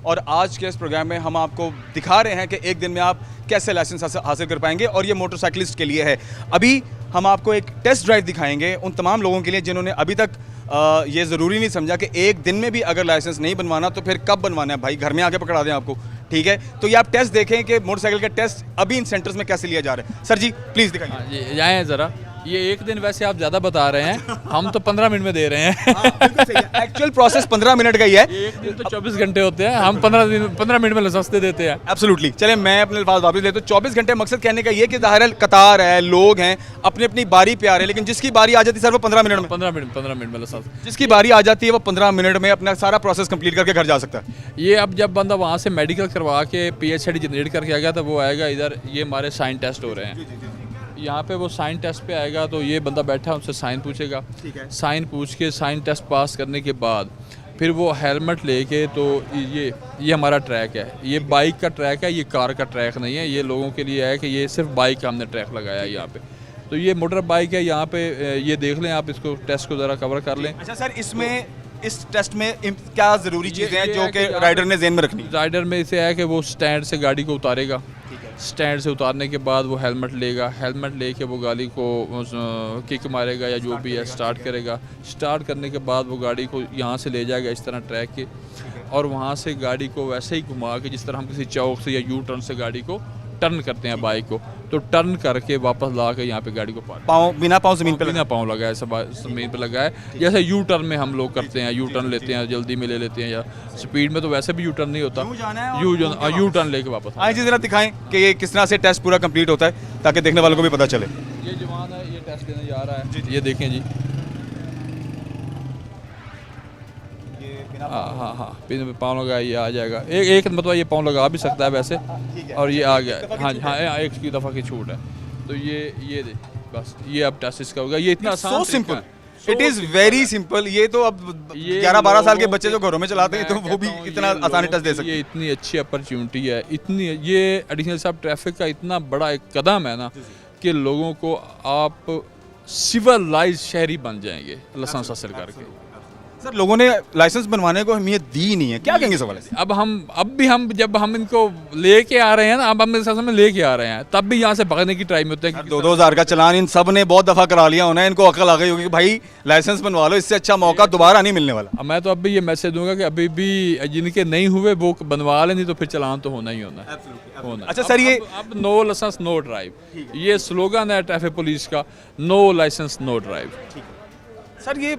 और आज के इस प्रोग्राम में हम आपको दिखा रहे हैं कि एक दिन में आप कैसे लाइसेंस हासिल कर पाएंगे, और ये मोटरसाइकिलिस्ट के लिए है। अभी हम आपको एक टेस्ट ड्राइव दिखाएंगे उन तमाम लोगों के लिए जिन्होंने अभी तक ये ज़रूरी नहीं समझा कि एक दिन में भी अगर लाइसेंस नहीं बनवाना तो फिर कब बनवाना है, भाई घर में आके पकड़ा दें आपको। ठीक है, तो ये आप टेस्ट देखें कि मोटरसाइकिल का टेस्ट अभी इन सेंटर्स में कैसे लिया जा रहा है। सर जी प्लीज़ दिखाइए। ये आए हैं ज़रा। ये एक दिन वैसे आप ज़्यादा बता रहे हैं, हम तो 15 मिनट में दे रहे हैं। एक्चुअल प्रोसेस 15 मिनट का ही है। एक दिन तो 24 घंटे होते हैं, हम 15 मिनट में सस्ते देते हैं। एब्सोल्युटली। चले मैं अपने अल्फाज वापस लेता हूँ। 24 घंटे मकसद कहने का ये कि ज़ाहिर है कतार है, लोग हैं, अपनी अपनी बारी पे आ रहे हैं, लेकिन जिसकी बारी आ जाती है सर वो 15 मिनट में 15 मिनट में लाइसेंस। जिसकी बारी आ जाती है वो 15 मिनट में अपना सारा प्रोसेस कंप्लीट करके घर जा सकता है। ये अब जब बंदा वहाँ से मेडिकल करवा के PhD जनरेट करके आएगा तो वो आएगा इधर, ये हमारे साइन टेस्ट हो रहे हैं यहाँ पे। वो साइन टेस्ट पे आएगा तो ये बंदा बैठा है, उनसे साइन पूछेगा। साइन पूछ के साइन टेस्ट पास करने के बाद फिर वो हेलमेट लेके, तो ये हमारा ट्रैक है, ये बाइक का ट्रैक है, ये कार का ट्रैक नहीं है। ये लोगों के लिए है कि ये सिर्फ बाइक का हमने ट्रैक लगाया है यहाँ पे। तो ये मोटर बाइक है यहाँ पे, ये देख लें आप, इसको टेस्ट को ज़रा कवर कर लें। अच्छा सर, इसमें इस टेस्ट में क्या ज़रूरी चीज़ें हैं जो कि राइडर ने ज़हन में रखनी है? राइडर में इसे है कि वो स्टैंड से गाड़ी को उतारेगा। स्टैंड से उतारने के बाद वो हेलमेट लेगा, हेलमेट लेके वो गाड़ी को किक मारेगा या जो भी है स्टार्ट करेगा। स्टार्ट करने के बाद वो गाड़ी को यहाँ से ले जाएगा इस तरह ट्रैक के, और वहाँ से गाड़ी को वैसे ही घुमा के जिस तरह हम किसी चौक से या यू टर्न से गाड़ी को टर्न करते हैं बाइक को, तो टर्न करके वापस ला के यहाँ पे गाड़ी को बिना पाँव ज़मीन पे बिना पाँव लगाए ज़मीन पे लगाए। जैसे यू टर्न में हम लोग करते हैं, यू टर्न लेते हैं, जल्दी में ले लेते हैं, या स्पीड में तो वैसे भी यू टर्न नहीं होता, यू टर्न लेके वापस। आइए ज़रा दिखाएं कि ये किस तरह से टेस्ट पूरा कंप्लीट होता है ताकि देखने वालों को भी पता चले। ये जवान है, ये टेस्ट देने जा रहा है, ये देखें जी। हाँ, पाँव लगा ये आ जाएगा। एक मतलब ये पाँव लगा भी सकता है वैसे, और ये आ गया। हाँ हाँ, एक की दफ़ा की छूट है। तो ये बस ये अब टेस्ट इसका होगा। ये इतना आसान, simple, it is very simple. ये तो अब 11-12 साल के बच्चे जो घरों में चलाते हैं तो वो भी इतना आसानी टेस्ट दे सकते हैं। ये इतनी अच्छी अपॉर्चुनिटी है, इतनी ये एडिशनल साहब ट्रैफिक का इतना बड़ा एक कदम है ना कि लोगों को आप सिविलाइज शहरी बन जाएंगे लाइसेंस हासिल करके। सर, लोगों ने लाइसेंस बनवाने को अहमियत दी नहीं है, क्या कहेंगे सवाल है? अब भी हम जब हम इनको लेके आ रहे हैं ना, अब हम इस में लेके आ रहे हैं, तब भी यहाँ से भागने की ट्राई में होते हैं। 2-2 हज़ार का चलान इन सब ने बहुत दफ़ा करा लिया होना है, इनको अकल आ गई होगी कि भाई लाइसेंस बनवा लो, इससे अच्छा मौका दोबारा नहीं मिलने वाला। मैं तो अब भी ये मैसेज दूंगा कि अभी भी जिनके नहीं हुए वो बनवा लें, नहीं तो फिर चलान तो होना ही होना। अच्छा सर, ये अब नो लाइसेंस नो ड्राइव, ये स्लोगन है ट्रैफिक पुलिस का, no licence no drive. Sir, ये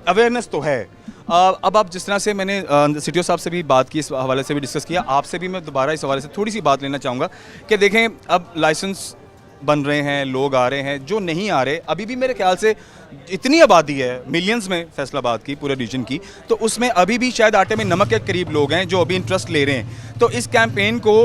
अवेयरनेस तो है। अब आप जिस तरह से मैंने CTO साहब से भी बात की, इस हवाले से भी डिस्कस किया, आपसे भी मैं दोबारा इस हवाले से थोड़ी सी बात लेना चाहूँगा कि देखें अब लाइसेंस बन रहे हैं, लोग आ रहे हैं, जो नहीं आ रहे, अभी भी मेरे ख्याल से इतनी आबादी है मिलियंस में फैसलाबाद की, पूरे रीजन की, तो उसमें अभी भी शायद आटे में नमक के करीब लोग हैं जो अभी इंटरेस्ट ले रहे हैं। तो इस कैंपेन को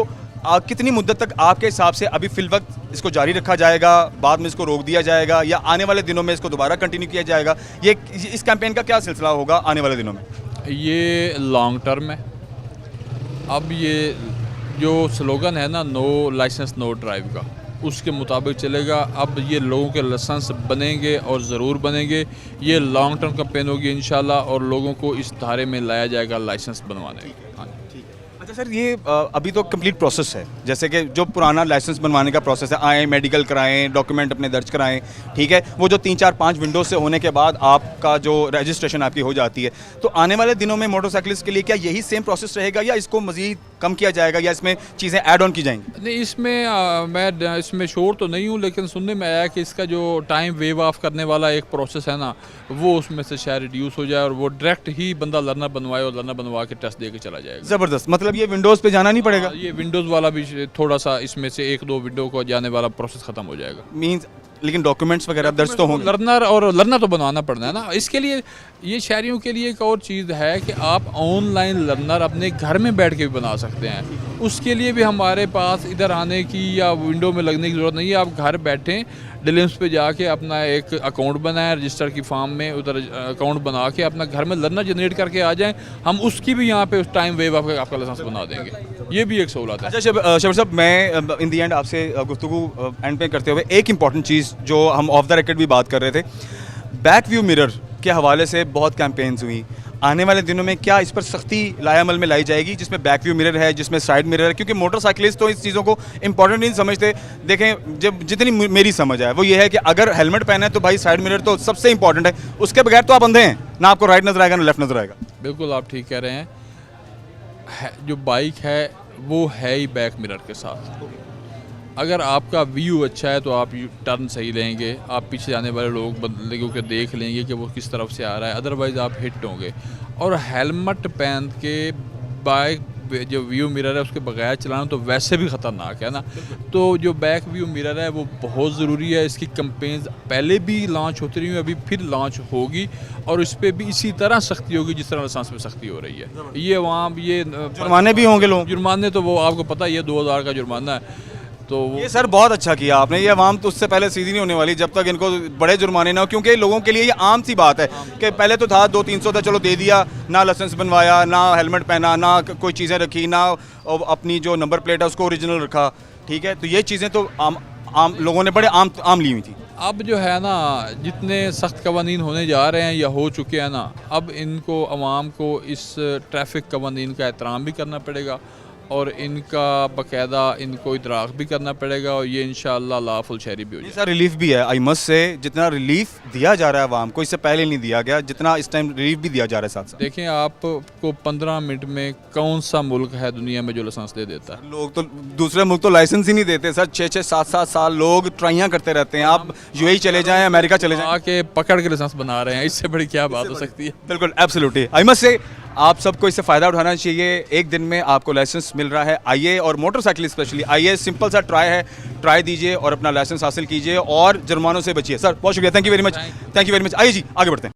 कितनी मुद्दत तक आपके हिसाब से अभी फिल वक्त इसको जारी रखा जाएगा, बाद में इसको रोक दिया जाएगा, या आने वाले दिनों में इसको दोबारा कंटिन्यू किया जाएगा? ये इस कैंपेन का क्या सिलसिला होगा आने वाले दिनों में? ये लॉन्ग टर्म है। अब ये जो स्लोगन है ना, नो लाइसेंस नो ड्राइव का, उसके मुताबिक चलेगा। अब ये लोगों के लाइसेंस बनेंगे और ज़रूर बनेंगे। ये लॉन्ग टर्म कैंपेन होगी इंशाल्लाह, और लोगों को इस धारे में लाया जाएगा लाइसेंस बनवाने। अच्छा सर, ये अभी तो कंप्लीट प्रोसेस है, जैसे कि जो पुराना लाइसेंस बनवाने का प्रोसेस है, आएँ मेडिकल कराएं, डॉक्यूमेंट अपने दर्ज कराएं, ठीक है, वो जो 3-4-5 विंडोज से होने के बाद आपका जो रजिस्ट्रेशन आपकी हो जाती है, तो आने वाले दिनों में मोटरसाइकिलिस्ट के लिए क्या यही सेम प्रोसेस रहेगा, या इसको मज़ीद कम किया जाएगा, या इसमें चीज़ें ऐड ऑन की जाएंगी? नहीं, इसमें मैं इसमें श्योर तो नहीं हूँ, लेकिन सुनने में आया कि इसका जो टाइम वेव ऑफ करने वाला एक प्रोसेस है ना, वो उसमें से शायद रिड्यूस हो जाए, और वो डायरेक्ट ही बंदा लर्नर बनवाए और लर्नर बनवा के टेस्ट दे के चला जाएगा। ज़बरदस्त। मतलब ये विंडोज़ पे जाना नहीं पड़ेगा? ये विंडोज़ वाला भी थोड़ा सा, इसमें से 1-2 विंडो को जाने वाला प्रोसेस ख़त्म हो जाएगा। मीन्स लेकिन डॉक्यूमेंट्स वगैरह दर्ज तो होंगे। लर्नर तो बनवाना पड़ना है ना। इसके लिए ये शहरियों के लिए एक और चीज़ है कि आप ऑनलाइन लर्नर अपने घर में बैठ के भी बना सकते हैं। उसके लिए भी हमारे पास इधर आने की या विंडो में लगने की ज़रूरत नहीं है। आप घर बैठें, डिलिम्स पे जाके अपना एक अकाउंट बनाएं रजिस्टर की फॉर्म में, उधर अकाउंट बना के अपना घर में लर्नर जनरेट करके आ जाएं, हम उसकी भी यहाँ पे उस टाइम वेव आपका लाइसेंस बना देंगे। ये भी एक सहूलत है। अच्छा शबर साहब, मैं इन दी एंड आपसे गुफ्तगू एंड पे करते हुए एक इंपॉर्टेंट चीज़ जो हम ऑफ द रिकॉर्ड भी बात कर रहे थे, बैक व्यू मिरर के हवाले से बहुत कैंपेन्स हुई, आने वाले दिनों में क्या इस पर सख्ती लायामल में लाई जाएगी, जिसमें बैक व्यू मिरर है, जिसमें साइड मिरर है? क्योंकि मोटरसाइकिलिस्ट तो इस चीज़ों को इंपॉर्टेंट नहीं समझते। देखें, जब जितनी मेरी समझ है वो ये है कि अगर हेलमेट पहना है तो भाई साइड मिरर तो सबसे इंपॉर्टेंट है, उसके बगैर तो आप अंधे हैं, ना आपको राइट नजर आएगा ना लेफ्ट नजर आएगा। बिल्कुल आप ठीक कह रहे हैं। जो बाइक है वो है ही बैक मिरर के साथ। अगर आपका व्यू अच्छा है तो आप टर्न सही लेंगे, आप पीछे जाने वाले लोगों को देख लेंगे कि वो किस तरफ से आ रहा है, अदरवाइज़ आप हिट होंगे। और हेलमेट पहन के बाइक जो व्यू मिरर है उसके बगैर चलाना तो वैसे भी ख़तरनाक है ना। तो जो बैक व्यू मिरर है वो बहुत ज़रूरी है। इसकी कंपेन्स पहले भी लॉन्च होती रही, अभी फिर लॉन्च होगी और इस पर भी इसी तरह सख्ती होगी जिस तरह लाइसेंस में सख्ती हो रही है। ये वहाँ ये जुर्माने भी होंगे लोग, जुर्माने तो वो आपको पता ही है 2000 का जुर्माना है। तो वो ये सर बहुत अच्छा किया आपने। ये आवाम तो उससे पहले सीधी नहीं होने वाली जब तक इनको बड़े जुर्माने ना हो, क्योंकि लोगों के लिए ये आम सी बात है कि पहले तो था 200-300 था, चलो दे दिया, ना लाइसेंस बनवाया, ना हेलमेट पहना, ना कोई चीज़ें रखी, ना अपनी जो नंबर प्लेट है उसको ओरिजिनल रखा, ठीक है। तो ये चीज़ें तो आम लोगों ने बड़े आम ली हुई थी। अब जो है ना, जितने सख्त कवानीन होने जा रहे हैं या हो चुके हैं ना, अब इनको आवाम को इस ट्रैफिक कवानीन का एहतराम भी करना पड़ेगा और इनका बाकायदा इनको इदराक भी करना पड़ेगा और ये इंशाअल्लाह लाफुल शहरी भी हो जाए। सर रिलीफ भी है, आई मस्ट से जितना रिलीफ दिया जा रहा है आवाम को इससे पहले नहीं दिया गया, जितना इस टाइम रिलीफ भी दिया जा रहा है साथ साथ। देखें, आपको 15 मिनट में कौन सा मुल्क है दुनिया में जो लाइसेंस दे देता है? लोग तो दूसरे मुल्क तो लाइसेंस ही नहीं देते सर, 6-6 7-7 साल लोग ट्राइयाँ करते रहते हैं। आप यूएई चले जाएं, अमेरिका चले जाएं, आके पकड़ के लाइसेंस बना रहे हैं, इससे बड़ी क्या बात हो सकती है? बिल्कुल एब्सोल्युटली। आई मस्ट से आप सबको इससे फ़ायदा उठाना चाहिए। एक दिन में आपको लाइसेंस मिल रहा है, आइए, और मोटरसाइकिल स्पेशली आइए, सिंपल सा ट्राई है, ट्राई दीजिए और अपना लाइसेंस हासिल कीजिए और जुर्मानों से बचिए। सर बहुत शुक्रिया, thank you very much, thank you very much. आइए जी आगे बढ़ते हैं।